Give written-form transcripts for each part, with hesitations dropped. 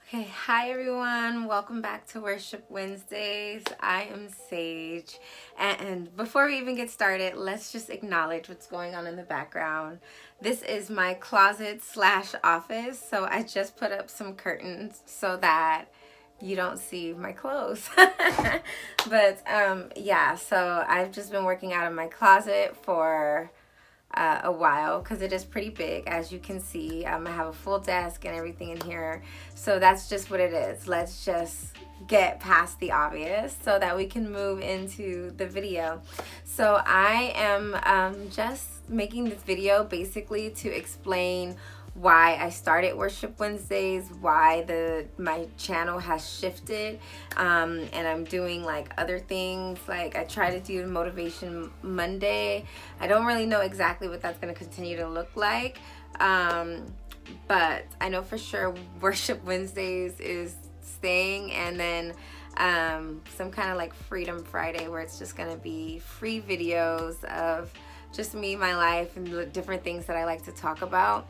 Okay, hi everyone. Welcome back to Worship Wednesdays. I am Sage. And before we even get started, let's just acknowledge what's going on in the background. This is my closet slash office. So I just put up some curtains so that you don't see my clothes. But yeah, so I've just been working out of my closet for a while because it is pretty big, as you can see. I have a full desk and everything in here, so that's just what it is. Let's just get past the obvious so that we can move into the video. So I am just making this video basically to explain why I started Worship Wednesdays, why my channel has shifted, and I'm doing like other things. Like I try to do Motivation Monday. I don't really know exactly what that's going to continue to look like, but I know for sure Worship Wednesdays is staying, and then some kind of like Freedom Friday where it's just going to be free videos of just me, my life, and the different things that I like to talk about.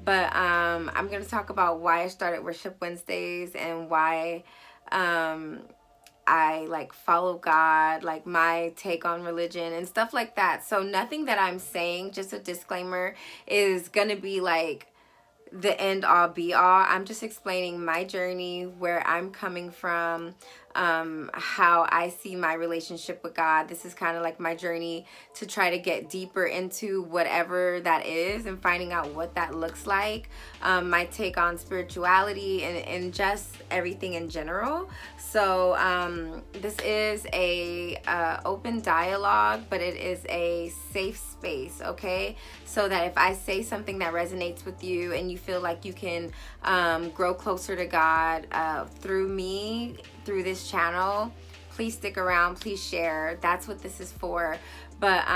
But I'm going to talk about why I started Worship Wednesdays and why I like follow God, like my take on religion and stuff like that. So nothing that I'm saying, just a disclaimer, is going to be like the end all be all. I'm just explaining my journey, where I'm coming from, how I see my relationship with God. This is kind of like my journey to try to get deeper into whatever that is and finding out what that looks like. My take on spirituality and just everything in general. So this is a open dialogue, but it is a safe space, okay? So that if I say something that resonates with you and you feel like you can grow closer to God through me, through this channel, please stick around, please share. That's what this is for. But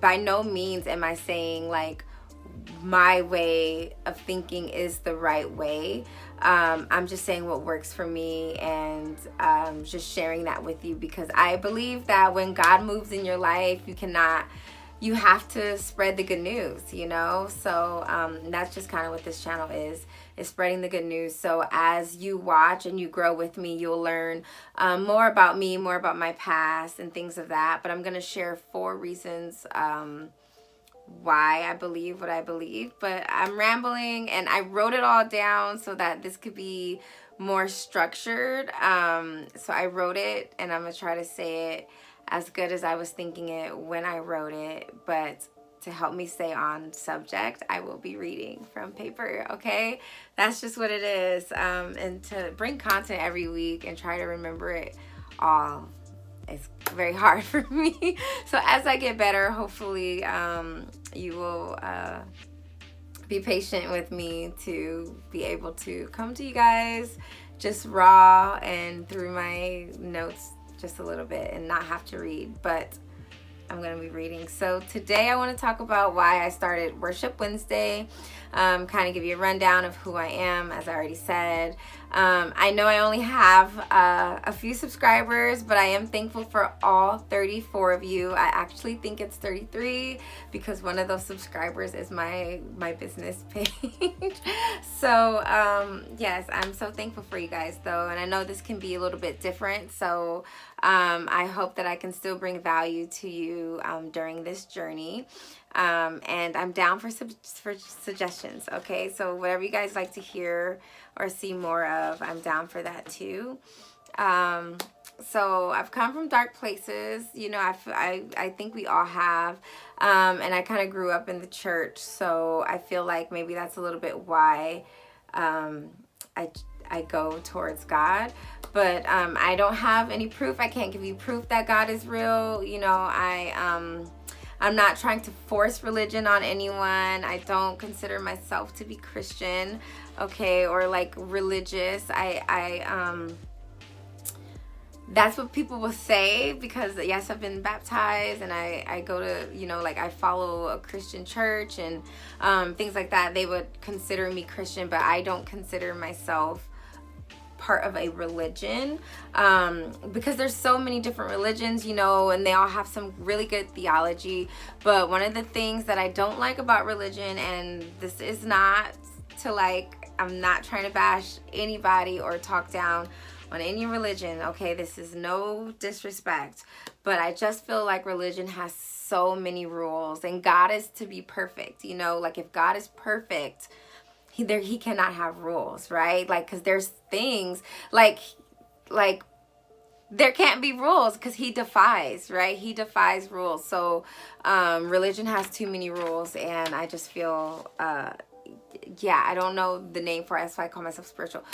by no means am I saying like my way of thinking is the right way. I'm just saying what works for me, and just sharing that with you, because I believe that when God moves in your life, you have to spread the good news, you know? So that's just kind of what this channel is spreading the good news. So as you watch and you grow with me, you'll learn more about me, more about my past and things of that. But I'm going to share 4 reasons why I believe what I believe. But I'm rambling, and I wrote it all down so that this could be more structured. So I wrote it, and I'm going to try to say it as good as I was thinking it when I wrote it. But to help me stay on subject, I will be reading from paper, okay? That's just what it is. And to bring content every week and try to remember it all is very hard for me. So as I get better, hopefully you will be patient with me to be able to come to you guys just raw and through my notes just a little bit and not have to read, but I'm going to be reading. So today I want to talk about why I started Worship Wednesday, kind of give you a rundown of who I am, as I already said. I know I only have a few subscribers, but I am thankful for all 34 of you. I actually think it's 33 because one of those subscribers is my business page. So yes, I'm so thankful for you guys though, and I know this can be a little bit different, so I hope that I can still bring value to you during this journey. And I'm down for suggestions, okay? So whatever you guys like to hear or see more of, I'm down for that too. So I've come from dark places, you know. I think we all have, and I kind of grew up in the church, so I feel like maybe that's a little bit why I go towards God. But I don't have any proof. I can't give you proof that God is real. You know, I'm not trying to force religion on anyone. I don't consider myself to be Christian, okay, or like religious. That's what people will say, because yes, I've been baptized and I go to, you know, like I follow a Christian church and things like that. They would consider me Christian, but I don't consider myself part of a religion, because there's so many different religions, you know, and they all have some really good theology. But one of the things that I don't like about religion, and this is not to like I'm not trying to bash anybody or talk down on any religion, okay? This is no disrespect, but I just feel like religion has so many rules, and God is to be perfect, you know? Like, if God is perfect, he cannot have rules, right? Like, because there's things like there can't be rules because he defies, right? He defies rules. So religion has too many rules, and I just feel yeah, I don't know the name for it. That's why I call myself spiritual,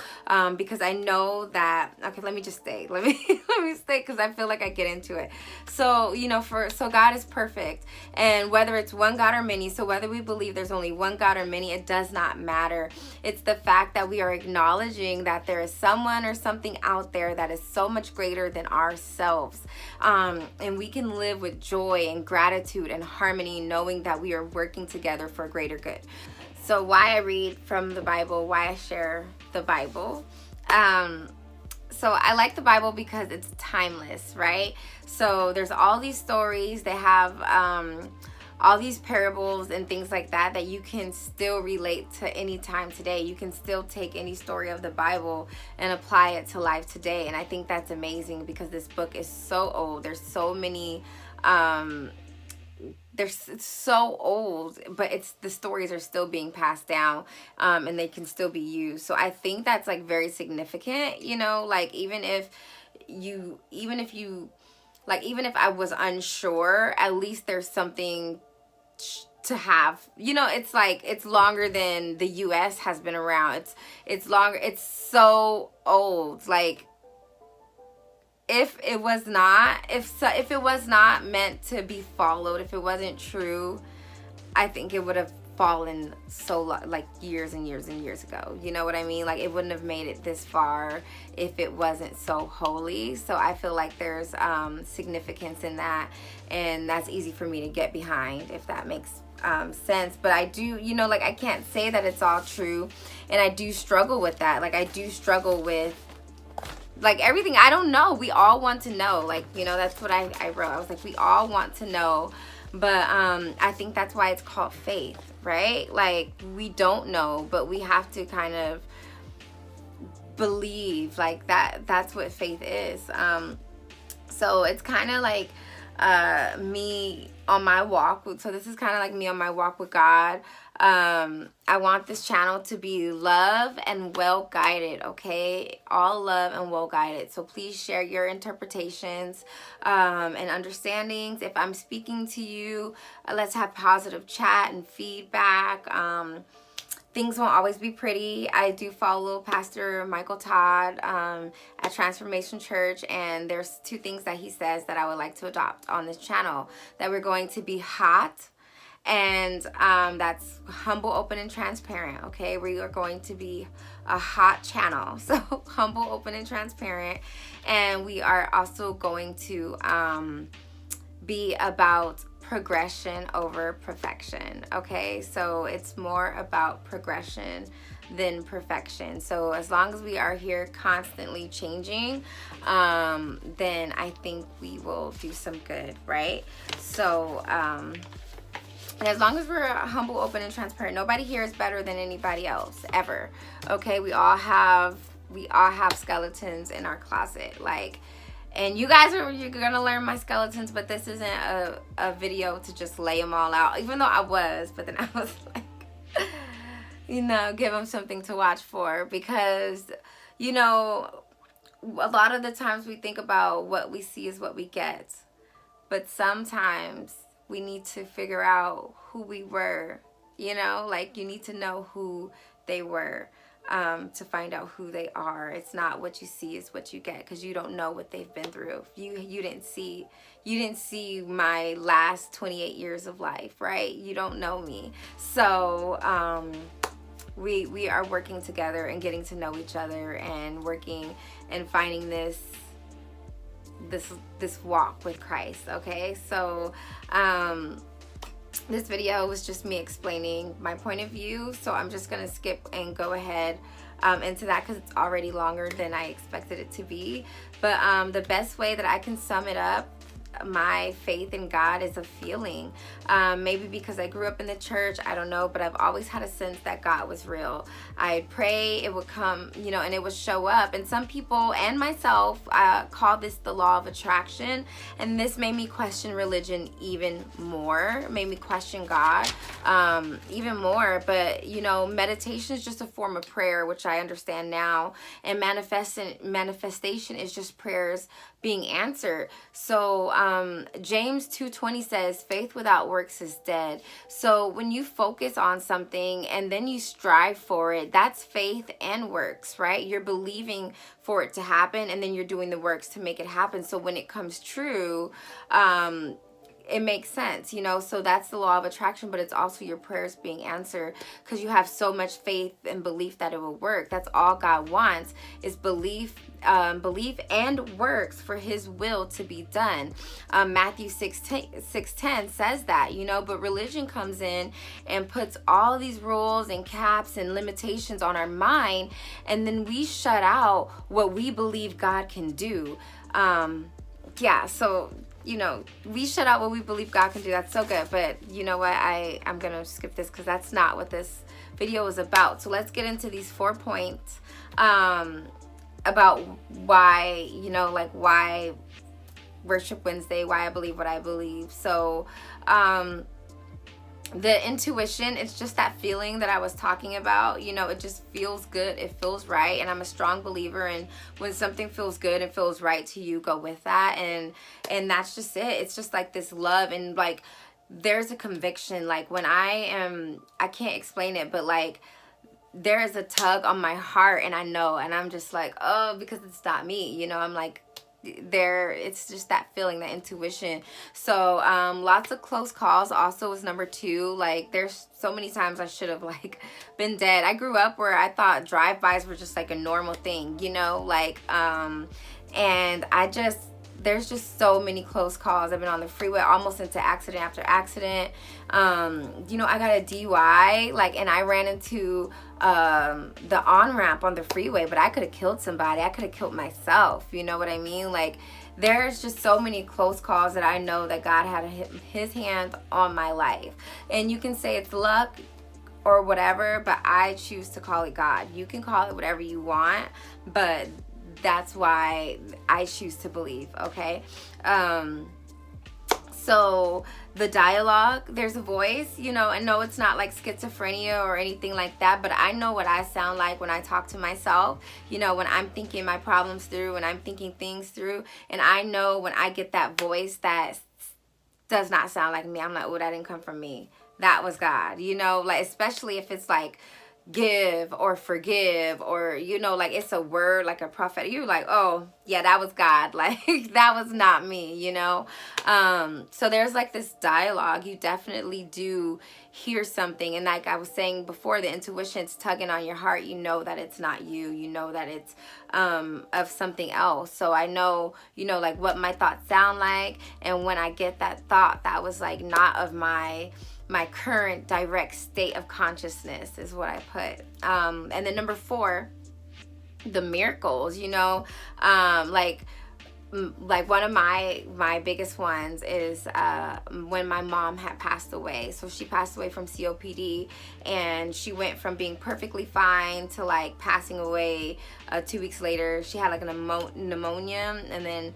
because I know that, okay, let me just stay, let me stay, because I feel like I get into it. So, you know, so God is perfect, and whether it's one God or many, so whether we believe there's only one God or many, it does not matter. It's the fact that we are acknowledging that there is someone or something out there that is so much greater than ourselves, and we can live with joy and gratitude and harmony, knowing that we are working together for a greater good. So why I read from the Bible, why I share the Bible. So I like the Bible because it's timeless, right? So there's all these stories. They have all these parables and things like that you can still relate to any time today. You can still take any story of the Bible and apply it to life today. And I think that's amazing because this book is so old. There's so many it's so old, but the stories are still being passed down, and they can still be used. So I think that's like very significant, you know, like even if I was unsure, at least there's something to have, you know. It's like, it's longer than the US has been around. It's longer. It's so old. Like, if it was not meant to be followed, if it wasn't true, I think it would have fallen like years and years and years ago. You know what I mean? Like, it wouldn't have made it this far if it wasn't so holy. So I feel like there's significance in that, and that's easy for me to get behind, if that makes sense. But I do, you know, like, I can't say that it's all true, and I do struggle with that. Like, I do struggle with, like, everything. I don't know. We all want to know. Like, you know, that's what I wrote. I was like, we all want to know. But I think that's why it's called faith, right? Like, we don't know, but we have to kind of believe, like, that's what faith is. So it's kind of like me on my walk. So this is kind of like me on my walk with God. I want this channel to be love and well guided, okay? All love and well guided. So please share your interpretations and understandings. If I'm speaking to you, let's have positive chat and feedback. Things won't always be pretty. I do follow Pastor Michael Todd at Transformation Church, and there's 2 things that he says that I would like to adopt on this channel. That we're going to be hot, and that's humble, open, and transparent, okay? We are going to be a hot channel, so humble, open, and transparent. And we are also going to be about progression over perfection, okay? So it's more about progression than perfection. So as long as we are here constantly changing, then I think we will do some good, right? So and as long as we're humble, open, and transparent, nobody here is better than anybody else, ever, okay? We all have skeletons in our closet, like. And you're gonna learn my skeletons, but this isn't a video to just lay them all out, even though I was, but then I was like, you know, give them something to watch for, because, you know, a lot of the times we think about what we see is what we get, but sometimes we need to figure out who we were, you know, like, you need to know who they were. To find out who they are. It's not what you see is what you get, because you don't know what they've been through. You didn't see my last 28 years of life, right? You don't know me. So we are working together and getting to know each other, and working and finding this walk with Christ, okay? So this video was just me explaining my point of view, so I'm just gonna skip and go ahead into that, because it's already longer than I expected it to be. But the best way that I can sum it up my faith in God is a feeling. Maybe because I grew up in the church, I don't know, but I've always had a sense that God was real. I'd pray, it would come, and it would show up. And some people and myself call this the law of attraction. And this made me question religion even more, made me question God even more. But, meditation is just a form of prayer, which I understand now. And manifestation is just prayers being answered. So James 2:20 says, faith without works is dead. So when you focus on something and then you strive for it, that's faith and works, right? You're believing for it to happen, and then you're doing the works to make it happen. So when it comes true, it makes sense, so that's the law of attraction. But it's also your prayers being answered, because you have so much faith and belief that it will work. That's all God wants, is belief and works for his will to be done. Matthew 6:10 says that, but religion comes in and puts all these rules and caps and limitations on our mind, and then we shut out what we believe God can do. So we shut out what we believe God can do. That's so good. But you know what? I'm going to skip this because that's not what this video is about. So let's get into these 4 points about why, why Worship Wednesday, why I believe what I believe. So, the intuition, it's just that feeling that I was talking about. It just feels good. It feels right. And I'm a strong believer in when something feels good and feels right to you, go with that. And that's just it. It's just like this love, and like there's a conviction. Like when I can't explain it, but like there is a tug on my heart, and I know, and I'm just like, oh, because it's not me. I'm like, it's just that feeling, that intuition. So lots of close calls also was number 2. Like there's so many times I should have like been dead. I grew up where I thought drive-bys were just like a normal thing, and there's just so many close calls. I've been on the freeway almost into accident after accident. I got a DUI, and I ran into the on-ramp on the freeway, but I could have killed somebody. I could have killed myself. You know what I mean? Like there's just so many close calls that I know that God had his hand on my life. And you can say it's luck or whatever, but I choose to call it God. You can call it whatever you want, but that's why I choose to believe, okay? So the dialogue, there's a voice, and no, it's not like schizophrenia or anything like that, but I know what I sound like when I talk to myself, when I'm thinking my problems through, and I'm thinking things through, and I know when I get that voice that does not sound like me, I'm like, oh, that didn't come from me. That was God, like, especially if it's like, give or forgive, or like it's a word, like a prophet, you're like, oh yeah, that was God, like that was not me. So there's like this dialogue. You definitely do hear something, and like I was saying before, the intuition's tugging on your heart. That it's not you, that it's of something else. So I know, like what my thoughts sound like, and when I get that thought that was like not of my current direct state of consciousness, is what I put. And then number 4, the miracles, like one of my biggest ones is when my mom had passed away. So she passed away from COPD, and she went from being perfectly fine to like passing away 2 weeks later. She had like an pneumonia, and then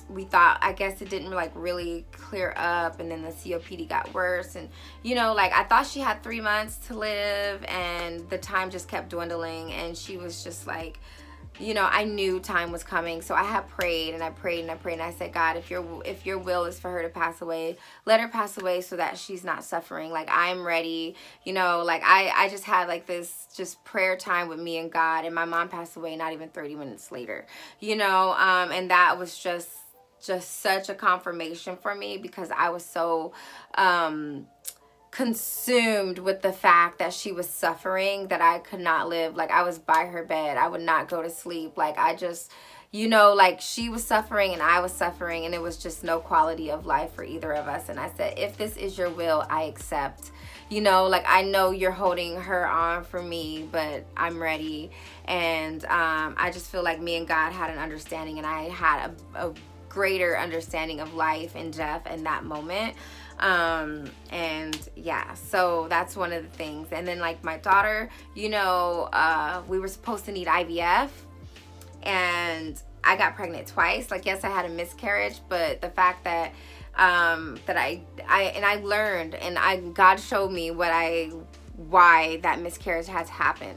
we thought, I guess it didn't like really clear up, and then the COPD got worse, and like I thought she had 3 months to live, and the time just kept dwindling, and she was just like, I knew time was coming. So I had prayed, and I prayed, and I prayed, and I said, God, if your will is for her to pass away, let her pass away so that she's not suffering. Like I'm ready, like I just had like this just prayer time with me and God, and my mom passed away not even 30 minutes later, and that was just such a confirmation for me, because I was so consumed with the fact that she was suffering that I could not live. Like I was by her bed, I would not go to sleep. Like I just, like she was suffering and I was suffering, and it was just no quality of life for either of us. And I said, if this is your will, I accept. Like I know you're holding her on for me, but I'm ready. And I just feel like me and God had an understanding, and I had a greater understanding of life and death in that moment. And yeah, so that's one of the things. And then like my daughter, you know, we were supposed to need IVF, and I got pregnant twice. Like, yes, I had a miscarriage, but the fact that that I learned, and God showed me why that miscarriage had to happen.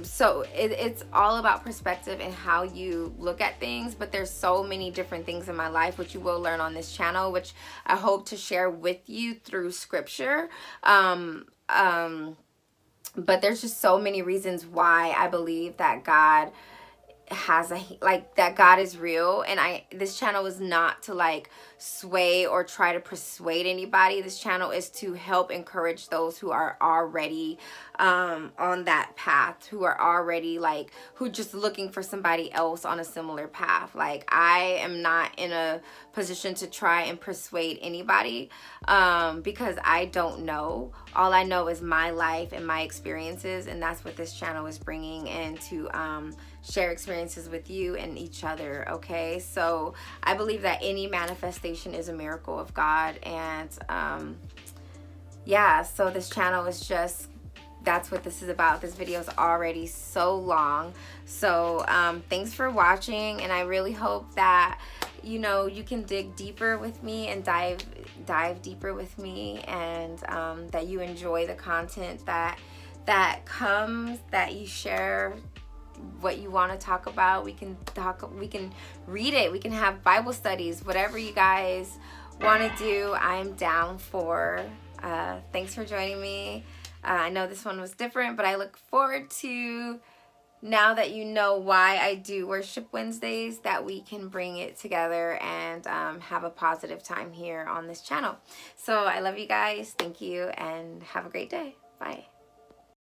So it's all about perspective and how you look at things. But there's so many different things in my life which you will learn on this channel, which I hope to share with you through scripture. But there's just so many reasons why I believe that God has that God is real. And this channel is not to like sway or try to persuade anybody. This channel is to help encourage those who are already on that path, who are already like, who just looking for somebody else on a similar path. Like, I am not in a position to try and persuade anybody, because I don't know. All I know is my life and my experiences, and that's what this channel is bringing, and to share experiences with you and each other. Okay, so I believe that any manifestation is a miracle of God. And yeah, so this channel is just, that's what this is about. This video is already so long. So thanks for watching, and I really hope that, you know, you can dig deeper with me and dive deeper with me, and that you enjoy the content that comes, that you share what you want to talk about. We can read it, we can have Bible studies, whatever you guys want to do, I'm down for. Thanks for joining me. I know this one was different, but I look forward to, now that you know why I do Worship Wednesdays, that we can bring it together and have a positive time here on this channel. So I love you guys. Thank you, and have a great day. Bye.